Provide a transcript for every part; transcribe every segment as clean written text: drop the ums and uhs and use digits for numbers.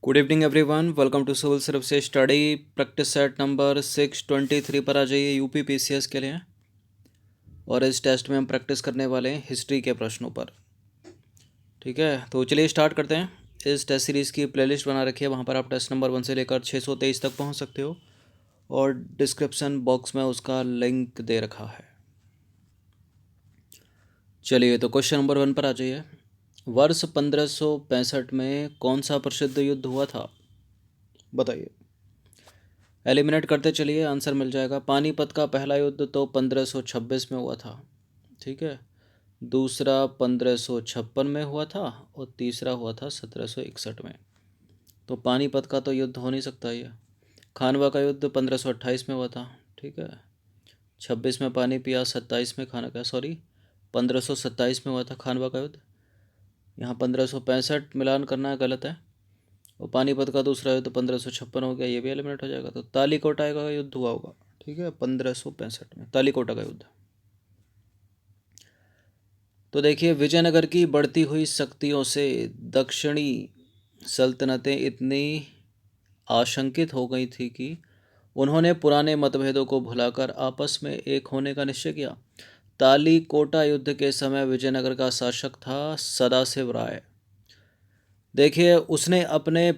Good evening everyone, welcome to civil services study practice set number 623 पर आ जाइए UP PCS के लिए। और इस टेस्ट में हम प्रैक्टिस करने वाले हैं हिस्ट्री के प्रश्नों पर। ठीक है, तो चलिए स्टार्ट करते हैं। इस टेस्ट सीरीज़ की प्लेलिस्ट बना रखी है, वहाँ पर आप टेस्ट नंबर 1 से लेकर 623 तक पहुँच सकते हो और डिस्क्रिप्शन बॉक्स में उसका लिंक दे रखा है। चलिए तो क्वेश्चन नंबर 1 पर आ जाइए। वर्ष 1565 में कौन सा प्रसिद्ध युद्ध हुआ था, बताइए। एलिमिनेट करते चलिए, आंसर मिल जाएगा। पानीपत का पहला युद्ध तो 1526 में हुआ था। ठीक है, दूसरा 1556 में हुआ था और तीसरा हुआ था 1761 में। तो पानीपत का तो युद्ध हो नहीं सकता ये। खानवा का युद्ध 1528 में हुआ था। ठीक है, 26 में पानी पिया, 27 में खाना का 1527 में हुआ था खानवा का युद्ध। यहाँ 1565 मिलान करना गलत है। और पानीपत का दूसरा युद्ध 1556 हो गया, ये भी एलिमिनेट हो जाएगा। तो तालीकोटा का युद्ध हुआ होगा। ठीक है, 1565 में तालीकोटा का युद्ध। तो देखिए, विजयनगर की बढ़ती हुई शक्तियों से दक्षिणी सल्तनतें इतनी आशंकित हो गई थी कि उन्होंने पुराने मतभेदों को भुलाकर आपस में एक होने का निश्चय किया। तालीकोटा युद्ध के समय विजयनगर का शासक था सदाशिव राय। देखिए, उसने अपने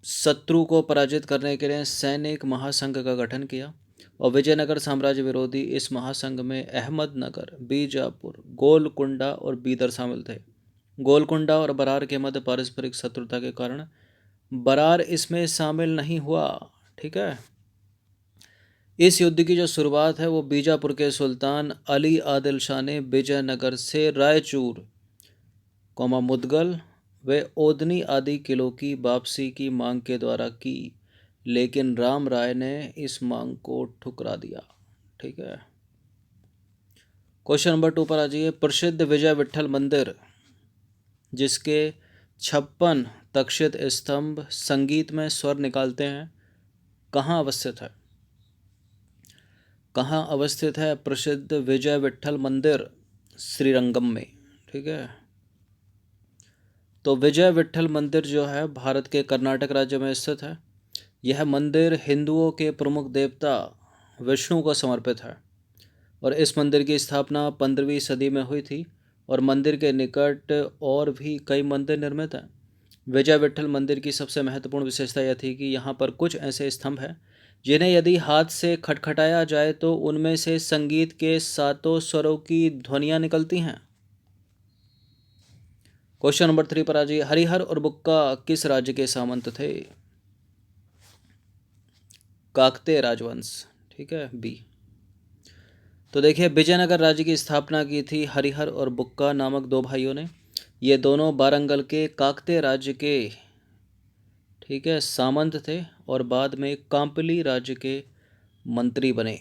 शत्रु को पराजित करने के लिए सैनिक महासंघ का गठन किया और विजयनगर साम्राज्य विरोधी इस महासंघ में अहमदनगर, बीजापुर, गोलकुंडा और बीदर शामिल थे। गोलकुंडा और बरार के मध्य पारस्परिक शत्रुता के कारण बरार इसमें शामिल नहीं हुआ। ठीक है, इस युद्ध की जो शुरुआत है वो बीजापुर के सुल्तान अली आदिल शाह ने विजयनगर से रायचूर, मुदगल व ओदनी आदि किलों की वापसी की मांग के द्वारा की, लेकिन राम राय ने इस मांग को ठुकरा दिया। ठीक है, क्वेश्चन नंबर 2 पर आ जाइए। प्रसिद्ध विजय विठल मंदिर, जिसके 56 तक्षित स्तंभ संगीत में स्वर निकालते हैं, कहाँ अवस्थित है? कहाँ अवस्थित है प्रसिद्ध विजय विठल मंदिर? श्रीरंगम में। ठीक है, तो विजय विठल मंदिर जो है भारत के कर्नाटक राज्य में स्थित है। यह मंदिर हिंदुओं के प्रमुख देवता विष्णु को समर्पित है और इस मंदिर की स्थापना 15वीं सदी में हुई थी और मंदिर के निकट और भी कई मंदिर निर्मित हैं। विजय विठल मंदिर की सबसे महत्वपूर्ण विशेषता यह थी कि यहाँ पर कुछ ऐसे स्तंभ हैं जिन्हें यदि हाथ से खटखटाया जाए तो उनमें से संगीत के सातों स्वरों की ध्वनियाँ निकलती हैं। क्वेश्चन नंबर 3 पर आ जाइए। हरिहर और बुक्का किस राज्य के सामंत थे? काकतीय राजवंश। ठीक है, बी। तो देखिए, विजयनगर राज्य की स्थापना की थी हरिहर और बुक्का नामक दो भाइयों ने। ये दोनों वारंगल के काकतीय राज्य के, ठीक है, सामंत थे और बाद में कांपली राज्य के मंत्री बने।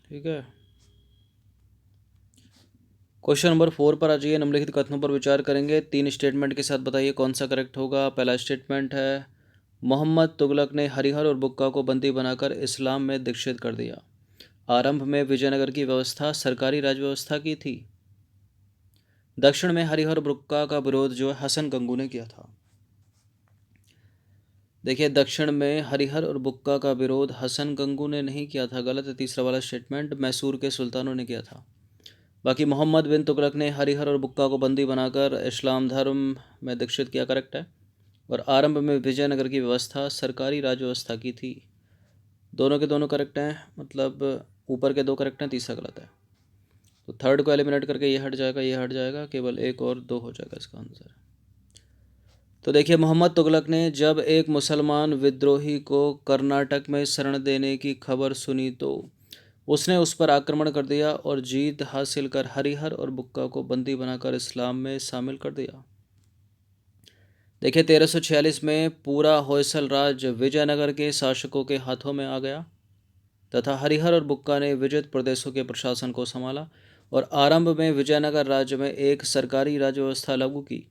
ठीक है, क्वेश्चन नंबर 4 पर आ जाइए। निम्नलिखित कथनों पर विचार करेंगे, 3 स्टेटमेंट के साथ बताइए कौन सा करेक्ट होगा। पहला स्टेटमेंट है, मोहम्मद तुगलक ने हरिहर और बुक्का को बंदी बनाकर इस्लाम में दीक्षित कर दिया। आरंभ में विजयनगर की व्यवस्था सरकारी राजव्यवस्था की थी। दक्षिण में हरिहर बुक्का का विरोध जो है हसन गंगू ने किया था। देखिए, दक्षिण में हरिहर और बुक्का का विरोध हसन गंगू ने नहीं किया था, गलत है तीसरा वाला स्टेटमेंट, मैसूर के सुल्तानों ने किया था। बाकी मोहम्मद बिन तुगलक ने हरिहर और बुक्का को बंदी बनाकर इस्लाम धर्म में दीक्षित किया, करेक्ट है। और आरंभ में विजयनगर की व्यवस्था सरकारी राजव्यवस्था की थी। दोनों के दोनों करेक्ट हैं, मतलब ऊपर के दो करेक्ट हैं, तीसरा गलत है। तो थर्ड को एलिमिनेट करके ये हट जाएगा, ये हट जाएगा, केवल 1 और 2 हो जाएगा इसका आंसर। तो देखिए, मोहम्मद तुगलक ने जब एक मुसलमान विद्रोही को कर्नाटक में शरण देने की खबर सुनी तो उसने उस पर आक्रमण कर दिया और जीत हासिल कर हरिहर और बुक्का को बंदी बनाकर इस्लाम में शामिल कर दिया। देखिए, 1346 में पूरा होयसल राज्य विजयनगर के शासकों के हाथों में आ गया तथा हरिहर और बुक्का ने विजित प्रदेशों के प्रशासन को संभाला और आरंभ में विजयनगर राज्य में एक सरकारी राज्य व्यवस्था लागू की।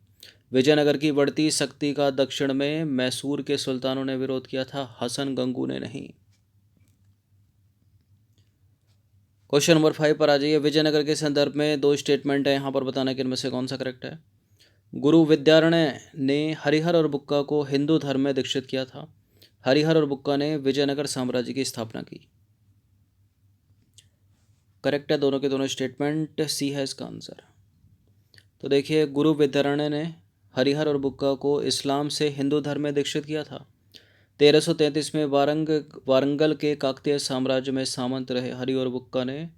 विजयनगर की बढ़ती शक्ति का दक्षिण में मैसूर के सुल्तानों ने विरोध किया था, हसन गंगू ने नहीं। क्वेश्चन नंबर 5 पर आ जाइए। विजयनगर के संदर्भ में 2 स्टेटमेंट है, यहाँ पर बताना कि इनमें से कौन सा करेक्ट है। गुरु विद्यारण्य ने हरिहर और बुक्का को हिंदू धर्म में दीक्षित किया था। हरिहर और बुक्का ने विजयनगर साम्राज्य की स्थापना की। करेक्ट है दोनों के दोनों स्टेटमेंट, सी है इसका आंसर। तो देखिए, गुरु विद्यारण्य ने हरिहर और बुक्का को इस्लाम से हिंदू धर्म में दीक्षित किया था। 1333 में वारंगल के काकतीय साम्राज्य में सामंत रहे हरि और बुक्का ने,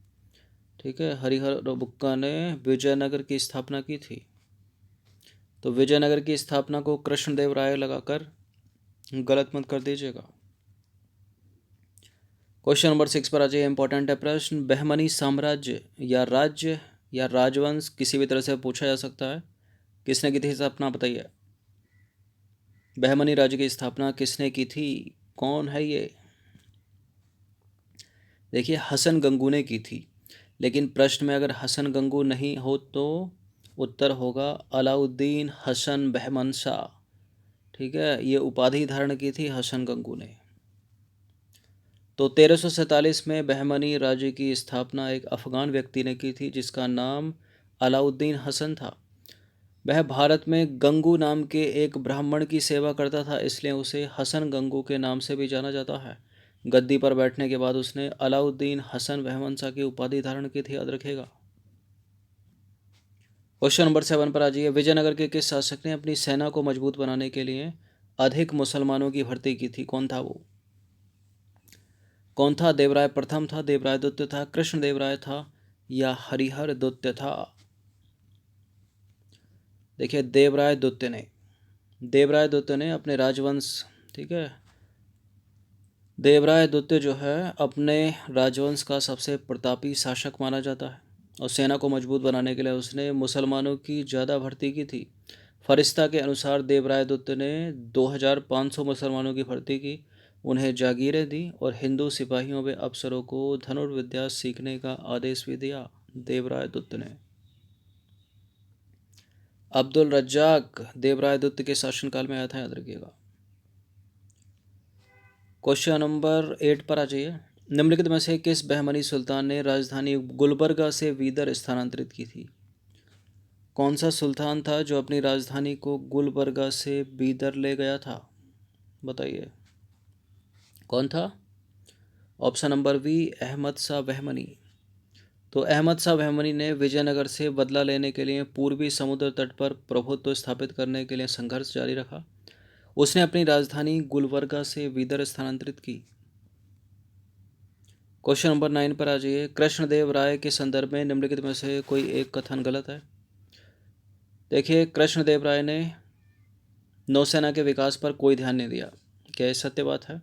ठीक है, हरिहर और बुक्का ने विजयनगर की स्थापना की थी। तो विजयनगर की स्थापना को कृष्णदेव राय लगाकर गलत मत कर दीजिएगा। क्वेश्चन नंबर 6 पर आ जाइए, इंपॉर्टेंट है प्रश्न। बहमनी साम्राज्य या राज्य या राजवंश किसी भी तरह से पूछा जा सकता है, किसने की थी स्थापना बताइए। बहमनी राज्य की स्थापना किसने की थी, कौन है ये? देखिए, हसन गंगू ने की थी, लेकिन प्रश्न में अगर हसन गंगू नहीं हो तो उत्तर होगा अलाउद्दीन हसन बहमन शाह। ठीक है, ये उपाधि धारण की थी हसन गंगू ने। तो 1347 में बहमनी राज्य की स्थापना एक अफगान व्यक्ति ने की थी जिसका नाम अलाउद्दीन हसन था। वह भारत में गंगू नाम के एक ब्राह्मण की सेवा करता था, इसलिए उसे हसन गंगू के नाम से भी जाना जाता है। गद्दी पर बैठने के बाद उसने अलाउद्दीन हसन बहमन शाह की उपाधि धारण की थी, याद रखेगा। क्वेश्चन नंबर 7 पर आ जाइए। विजयनगर के किस शासक ने अपनी सेना को मजबूत बनाने के लिए अधिक मुसलमानों की भर्ती की थी, कौन था वो? कौन था? देवराय प्रथम था, देवराय द्वितीय था, कृष्ण देवराय था या हरिहर द्वितीय था? देखिए, देवराय द्वितीय ने अपने राजवंश, ठीक है, देवराय द्वितीय जो है अपने राजवंश का सबसे प्रतापी शासक माना जाता है और सेना को मजबूत बनाने के लिए उसने मुसलमानों की ज़्यादा भर्ती की थी। फरिश्ता के अनुसार देवराय द्वितीय ने 2500 मुसलमानों की भर्ती की, उन्हें जागीरें दी और हिंदू सिपाहियों व अफसरों को धनुर्विद्या सीखने का आदेश भी दिया। देवराय द्वितीय ने। अब्दुल रज्जाक देवराय द्वितीय के शासनकाल में आया था, याद रखिएगा। क्वेश्चन नंबर 8 पर आ जाइए। निम्नलिखित में से किस बहमनी सुल्तान ने राजधानी गुलबर्गा से बीदर स्थानांतरित की थी? कौन सा सुल्तान था जो अपनी राजधानी को गुलबर्गा से बीदर ले गया था, बताइए कौन था? Option number B, Ahmad Shah Bahmani. तो अहमद शाह बहमनी ने विजयनगर से बदला लेने के लिए पूर्वी समुद्र तट पर प्रभुत्व स्थापित करने के लिए संघर्ष जारी रखा। उसने अपनी राजधानी गुलबर्गा से बीदर स्थानांतरित की। क्वेश्चन नंबर 9 पर आ जाइए। कृष्णदेव राय के संदर्भ में निम्नलिखित में से कोई एक कथन गलत है। देखिए, कृष्णदेव राय ने नौसेना के विकास पर कोई ध्यान नहीं दिया, क्या ये सत्य बात है?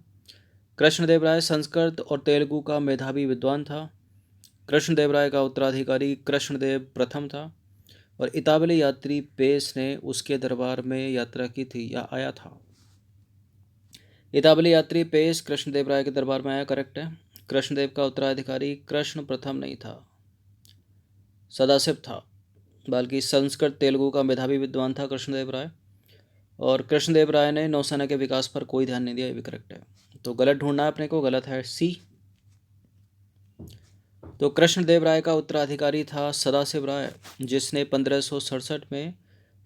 कृष्णदेव राय संस्कृत और तेलुगु का मेधावी विद्वान था। कृष्णदेव राय का उत्तराधिकारी कृष्णदेव प्रथम था और इतालवी यात्री पेस ने उसके दरबार में यात्रा की थी या आया था। इतालवी यात्री पेस कृष्णदेव राय के दरबार में आया, करेक्ट है। कृष्णदेव का उत्तराधिकारी कृष्ण प्रथम नहीं था, सदाशिव था, बल्कि संस्कृत तेलुगु का मेधावी विद्वान था कृष्णदेव राय। और कृष्णदेव राय ने नौसेना के विकास पर कोई ध्यान नहीं दिया, ये भी करेक्ट है। तो गलत ढूंढना है अपने को, गलत है सी। तो कृष्णदेव राय का उत्तराधिकारी था सदाशिव राय, जिसने 1567 में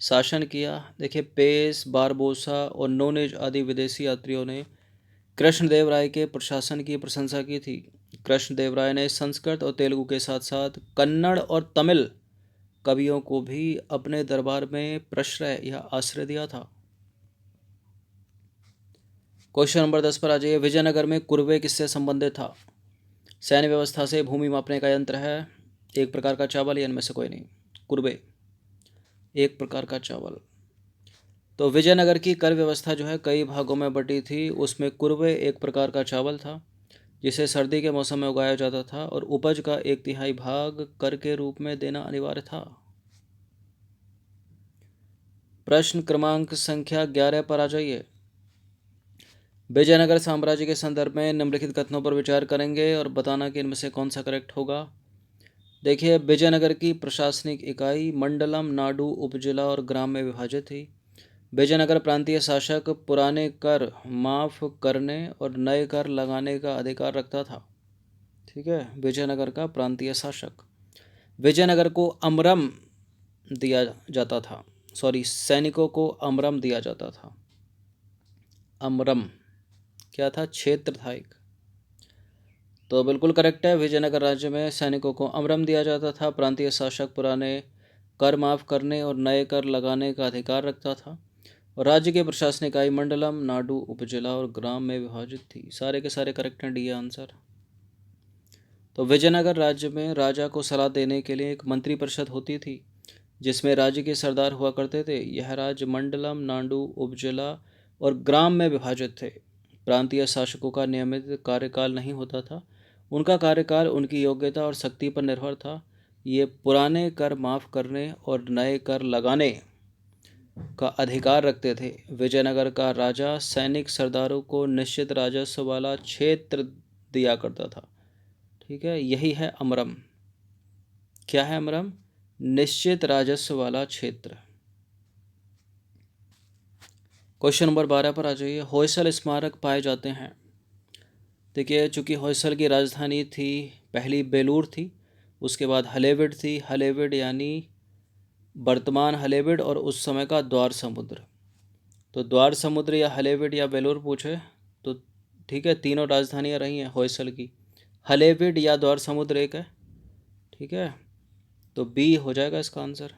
शासन किया। देखिए, पेस, बारबोसा और नोनेज आदि विदेशी यात्रियों ने कृष्णदेव राय के प्रशासन की प्रशंसा की थी। कृष्णदेव राय ने संस्कृत और तेलुगु के साथ साथ कन्नड़ और तमिल कवियों को भी अपने दरबार में प्रश्रय या आश्रय दिया था। क्वेश्चन नंबर 10 पर आ जाइए। विजयनगर में कुर्वे किससे संबंधित था? सैन्य व्यवस्था से भूमि मापने का यंत्र है, एक प्रकार का चावल, या इनमें से कोई नहीं? कुर्वे एक प्रकार का चावल। तो विजयनगर की कर व्यवस्था जो है कई भागों में बटी थी, उसमें कुर्वे एक प्रकार का चावल था जिसे सर्दी के मौसम में उगाया जाता था और उपज का 1/3 भाग कर के रूप में देना अनिवार्य था। प्रश्न क्रमांक संख्या 11 पर आ जाइए। विजयनगर साम्राज्य के संदर्भ में निम्नलिखित कथनों पर विचार करेंगे और बताना कि इनमें से कौन सा करेक्ट होगा। देखिए, विजयनगर की प्रशासनिक इकाई मंडलम, नाडु, उपजिला और ग्राम में विभाजित थी। विजयनगर प्रांतीय शासक पुराने कर माफ़ करने और नए कर लगाने का अधिकार रखता था। ठीक है, विजयनगर का प्रांतीय शासक। विजयनगर को अमरम दिया जाता था, सैनिकों को अमरम दिया जाता था। अमरम क्या था? क्षेत्र था एक। तो बिल्कुल करेक्ट है, विजयनगर राज्य में सैनिकों को अमरम दिया जाता था। प्रांतीय शासक पुराने कर माफ करने और नए कर लगाने का अधिकार रखता था। और राज्य की प्रशासनिक इकाई मंडलम, नाडु, उपजिला और ग्राम में विभाजित थी। सारे के सारे करेक्ट हैं, डी आंसर। तो विजयनगर राज्य में राजा को सलाह देने के लिए एक मंत्रिपरिषद होती थी, जिसमें राज्य के सरदार हुआ करते थे। यह राज्य मंडलम, नाडु, उपजिला और ग्राम में विभाजित थे। प्रांतीय शासकों का नियमित कार्यकाल नहीं होता था। उनका कार्यकाल उनकी योग्यता और शक्ति पर निर्भर था। ये पुराने कर माफ करने और नए कर लगाने का अधिकार रखते थे। विजयनगर का राजा सैनिक सरदारों को निश्चित राजस्व वाला क्षेत्र दिया करता था। ठीक है, यही है अमरम। क्या है अमरम? निश्चित राजस्व वाला क्षेत्र। क्वेश्चन नंबर 12 पर आ जाइए। होयसल स्मारक पाए जाते हैं। देखिए, चूंकि होयसल की राजधानी थी पहली बेलूर थी, उसके बाद हलेबिड थी। हलेबिड यानी वर्तमान हलेबिड और उस समय का द्वार समुद्र। तो द्वार समुद्र या हलेबिड या बेलूर पूछे तो ठीक है, तीनों राजधानियाँ रही हैं होयसल की। हलेबिड या द्वार समुद्र एक है। ठीक है, तो बी हो जाएगा इसका आंसर।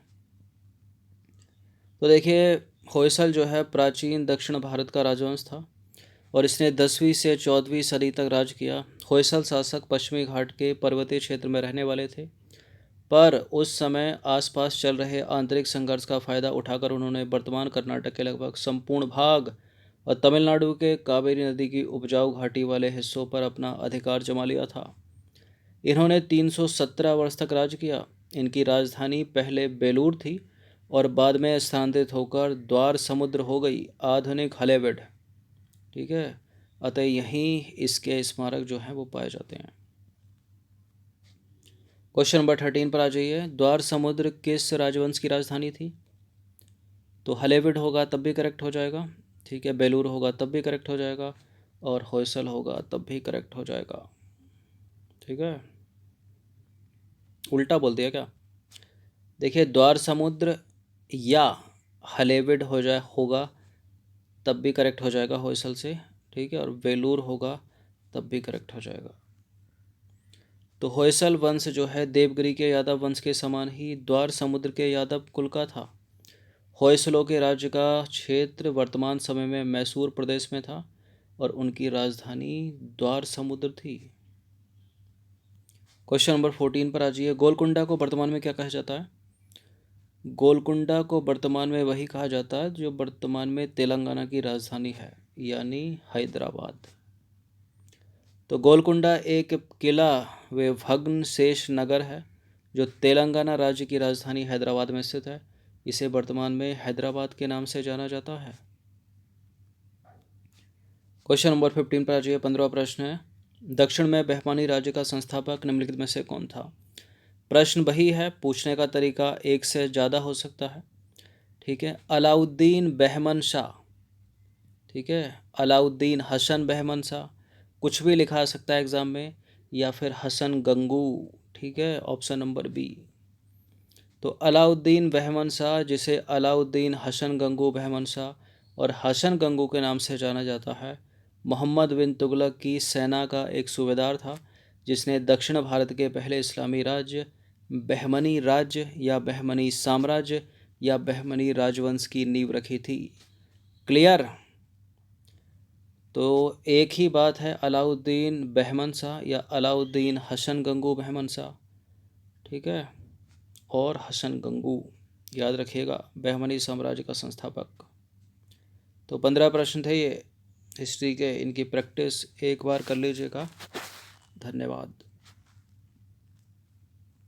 तो देखिए, होयसल जो है प्राचीन दक्षिण भारत का राजवंश था और इसने 10वीं से 14वीं सदी तक राज किया। होयसल शासक पश्चिमी घाट के पर्वतीय क्षेत्र में रहने वाले थे, पर उस समय आसपास चल रहे आंतरिक संघर्ष का फायदा उठाकर उन्होंने वर्तमान कर्नाटक के लगभग संपूर्ण भाग और तमिलनाडु के कावेरी नदी की उपजाऊ घाटी वाले हिस्सों पर अपना अधिकार जमा लिया था। इन्होंने 317 वर्ष तक राज किया। इनकी राजधानी पहले बेलूर थी और बाद में स्थानांतरित होकर द्वार समुद्र हो गई, आधुनिक हलेबिड। ठीक है, अतः यहीं इसके स्मारक जो हैं वो पाए जाते हैं। क्वेश्चन नंबर 13 पर आ जाइए। द्वार समुद्र किस राजवंश की राजधानी थी? तो हलेबिड होगा तब भी करेक्ट हो जाएगा। ठीक है, बेलूर होगा तब भी करेक्ट हो जाएगा और होयसल होगा तब भी करेक्ट हो जाएगा। ठीक है, उल्टा बोल दिया क्या? देखिए, द्वार समुद्र या हलेबिड होगा तब भी करेक्ट हो जाएगा होयसल से। ठीक है, और बेलूर होगा तब भी करेक्ट हो जाएगा। तो होयसल वंश जो है देवगिरी के यादव वंश के समान ही द्वार समुद्र के यादव कुल का था। होयसलों के राज्य का क्षेत्र वर्तमान समय में मैसूर प्रदेश में था और उनकी राजधानी द्वार समुद्र थी। क्वेश्चन नंबर 14 पर आ जाइए। गोलकुंडा को वर्तमान में क्या कहा जाता है? गोलकुंडा को वर्तमान में वही कहा जाता है जो वर्तमान में तेलंगाना की राजधानी है, यानी हैदराबाद। तो गोलकुंडा एक किला व भग्न शेष नगर है जो तेलंगाना राज्य की राजधानी हैदराबाद में स्थित है। इसे वर्तमान में हैदराबाद के नाम से जाना जाता है। क्वेश्चन नंबर 15 पर आ जाइए। 15वां प्रश्न है, दक्षिण में बहमानी राज्य का संस्थापक निम्नलिखित में से कौन था? प्रश्न वही है, पूछने का तरीका एक से ज़्यादा हो सकता है। ठीक है, अलाउद्दीन बहमन शाह। ठीक है, अलाउद्दीन हसन बहमन शाह, कुछ भी लिखा आ सकता है एग्जाम में, या फिर हसन गंगू। ठीक है, ऑप्शन नंबर बी। तो अलाउद्दीन बहमन शाह, जिसे अलाउद्दीन हसन गंगू बहमन शाह और हसन गंगू के नाम से जाना जाता है, मोहम्मद बिन तुगलक की सेना का एक सूबेदार था, जिसने दक्षिण भारत के पहले इस्लामी राज्य बहमनी राज्य या बहमनी साम्राज्य या बहमनी राजवंश की नींव रखी थी। क्लियर? तो एक ही बात है, अलाउद्दीन बहमन शाह या अलाउद्दीन हसन गंगू बहमन शाह। ठीक है, और हसन गंगू याद रखिएगा, बहमनी साम्राज्य का संस्थापक। तो 15 प्रश्न थे ये हिस्ट्री के, इनकी प्रैक्टिस एक बार कर लीजिएगा। धन्यवाद।